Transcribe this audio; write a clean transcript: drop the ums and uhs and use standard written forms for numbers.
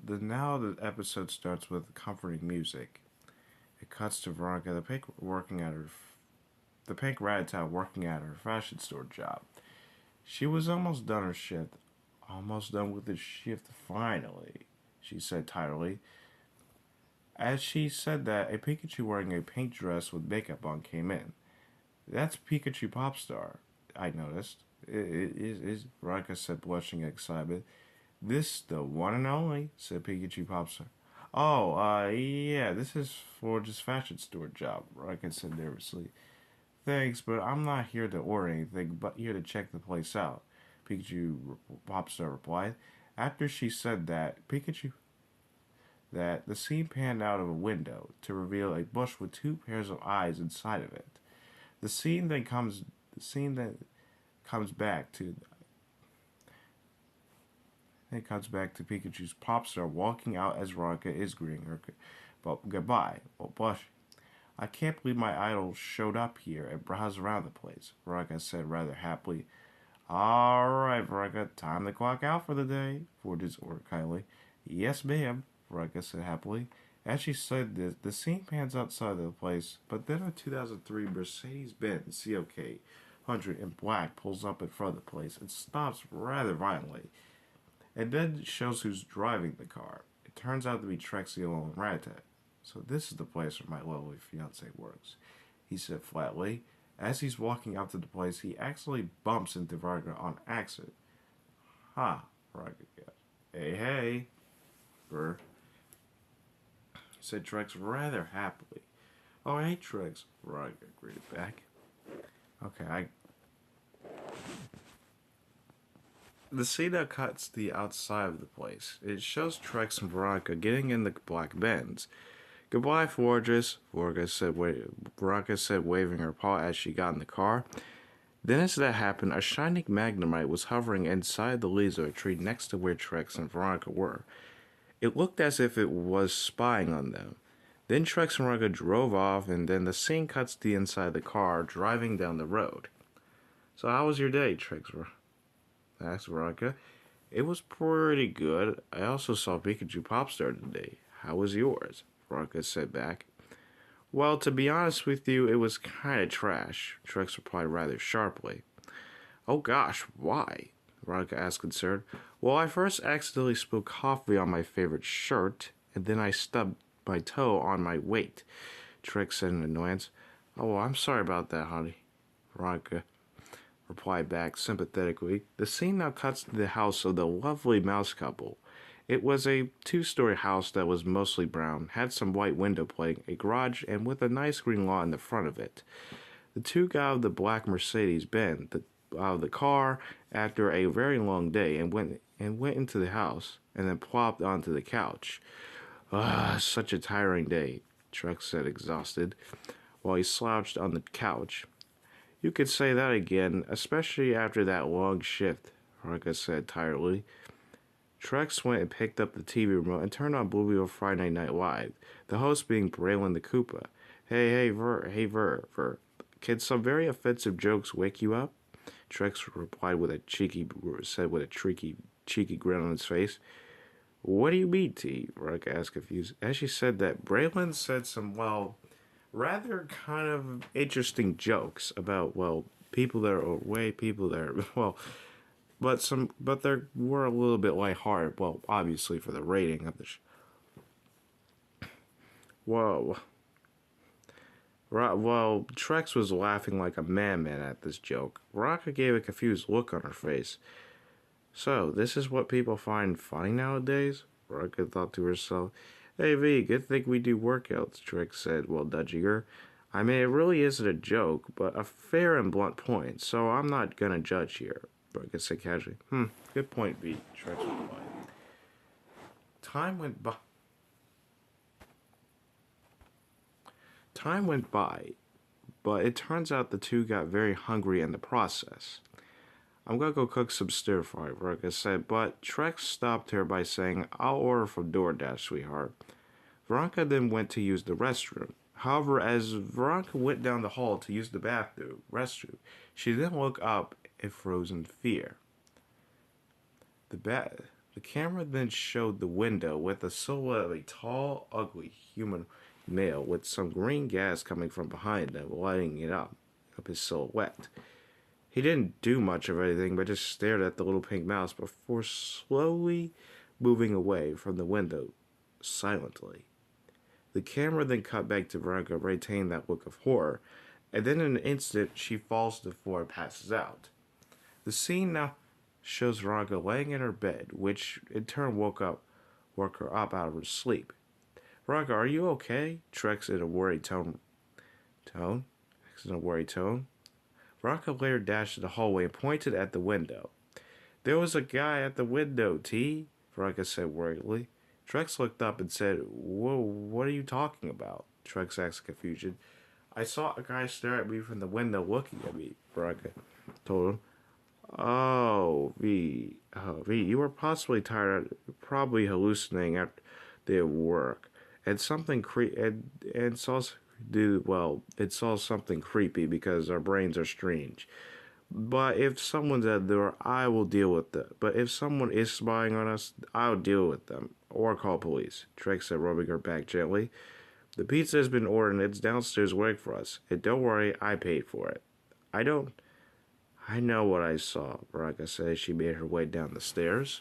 Now the episode starts with comforting music. It cuts to Veronica, the pink rat working at her fashion store job. She was almost done her shift, almost done with the shift finally, she said tiredly. As she said that, a Pikachu wearing a pink dress with makeup on came in. That's Pikachu Popstar, I noticed. It is, Veronica said, blushing in excitement. This the one and only, said Pikachu Popstar. Oh, yeah, this is for this fashion store job, Veronica said nervously. Thanks, but I'm not here to order anything, but here to check the place out, Pikachu Popstar replied. After she said that the scene panned out of a window to reveal a bush with two pairs of eyes inside of it. The scene then comes back to Pikachu's Popstar walking out as Veronica is greeting her. But goodbye. Well, Bush, I can't believe my idol showed up here and browsed around the place, Veronica said rather happily. All right, Veronica, time to clock out for the day, Forges ordered kindly. Yes, ma'am, Veronica said happily. As she said this, the scene pans outside of the place, but then a 2003 Mercedes-Benz COK 100 in black pulls up in front of the place and stops rather violently. And then shows who's driving the car. It turns out to be Trexio and Rattata. So this is the place where my lovely fiance works, he said flatly. As he's walking out to the place, he accidentally bumps into Veronica on accident. Ha, Veronica goes. Hey, hey, Ver, said Trex rather happily. Oh, hey, Trex, Veronica greeted back. Okay, The scene now cuts the outside of the place. It shows Trex and Veronica getting in the black Benz. Goodbye, Fortress, Veronica said, waving her paw as she got in the car. Then as that happened, a shining Magnemite was hovering inside the leaves of a tree next to where Trex and Veronica were. It looked as if it was spying on them. Then Trex and Veronica drove off, and then the scene cuts to the inside of the car, driving down the road. So how was your day, Trex asked Veronica. It was pretty good. I also saw Pikachu Popstar today. How was yours? Veronica said back. Well, to be honest with you, it was kind of trash, Trex replied rather sharply. Oh gosh, why? Veronica asked concerned. Well, I first accidentally spilled coffee on my favorite shirt, and then I stubbed my toe on my weight, Trex said in annoyance. Oh, well, I'm sorry about that, honey, Veronica replied back sympathetically. The scene now cuts to the house of the lovely mouse couple. It was a two-story house that was mostly brown, had some white window plating, a garage, and with a nice green lawn in the front of it. The two got out of the black Mercedes-Benz out of the car after a very long day and went into the house and then plopped onto the couch. Such a tiring day, Trex said exhausted, while he slouched on the couch. You could say that again, especially after that long shift, Veronica said tiredly. Trex went and picked up the TV remote and turned on Blue Wheel Friday Night Live, the host being Braixen the Koopa. Hey, Ver. Can some very offensive jokes wake you up? Trex replied with a cheeky grin on his face. What do you mean, T? Veronica asked confused. As she said that, Braylon said some, rather kind of interesting jokes about, people that are away, people that are, but they were a little bit lighthearted, obviously for the rating of the Whoa. While Trex was laughing like a madman at this joke, Veronica gave a confused look on her face. So, this is what people find funny nowadays? Veronica thought to herself. Hey V, good thing we do workouts, Trex said while nudging her. I mean, it really isn't a joke, but a fair and blunt point, so I'm not gonna judge here, Veronica said casually. Good point, V, Trex replied. Time went by, but it turns out the two got very hungry in the process. I'm gonna go cook some stir fry, Veronica said, but Trex stopped her by saying, I'll order from DoorDash, sweetheart. Veronica then went to use the restroom. However, as Veronica went down the hall to use the restroom, she then woke up in frozen fear. The The camera then showed the window with the silhouette of a tall, ugly human male with some green gas coming from behind him, lighting it up his silhouette. He didn't do much of anything but just stared at the little pink mouse before slowly moving away from the window silently. The camera then cut back to Veronica retaining that look of horror, and then in an instant she falls to the floor and passes out. The scene now shows Veronica laying in her bed, which in turn woke her up out of her sleep. Veronica, are you okay? Trex in a worried tone. Trex in a worried tone. Veronica later dashed to the hallway and pointed at the window. There was a guy at the window, T, Veronica said worriedly. Trex looked up and said, Whoa, what are you talking about? Trex asked in confusion. I saw a guy stare at me from the window looking at me, Veronica told him. V, you were possibly tired, probably hallucinating after the work, and it saw something creepy because our brains are strange. But if someone's at the door, I will deal with it. But if someone is spying on us, I'll deal with them or call police. Trix said, rubbing her back gently. The pizza has been ordered and it's downstairs waiting for us. And don't worry, I paid for it. I know what I saw, Veronica said as she made her way down the stairs.